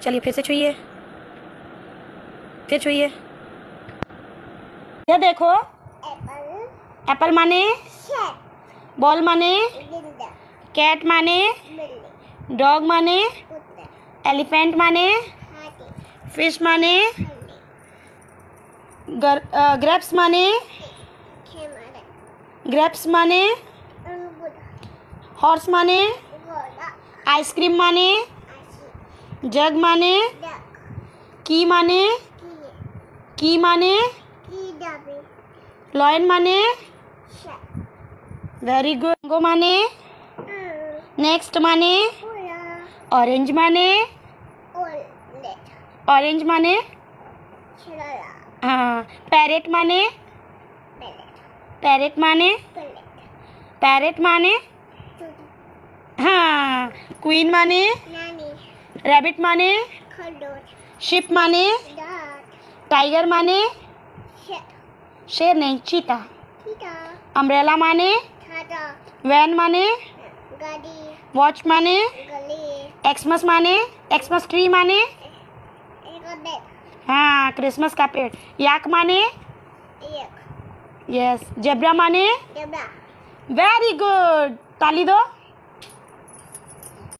चलिए फिर से छुइए, फिर छुइए। ये देखो, एप्पल। एप्पल माने बॉल माने कैट माने डॉग माने एलिफेंट माने फिश माने ग्रेप्स माने हॉर्स माने आइसक्रीम माने जग माने की माने लॉयन माने वेरी गुड। मैंगो माने नेक्स्ट माने ऑरेंज माने हाँ। पैरेट माने हाँ। क्वीन माने रैबिट माने शिप माने टाइगर माने शेर नहीं चीता। अम्ब्रेला माने वैन माने वॉच माने एक्समस ट्री माने हाँ क्रिसमस का पेड़। याक माने यस। जेब्रा माने वेरी गुड, ताली दो।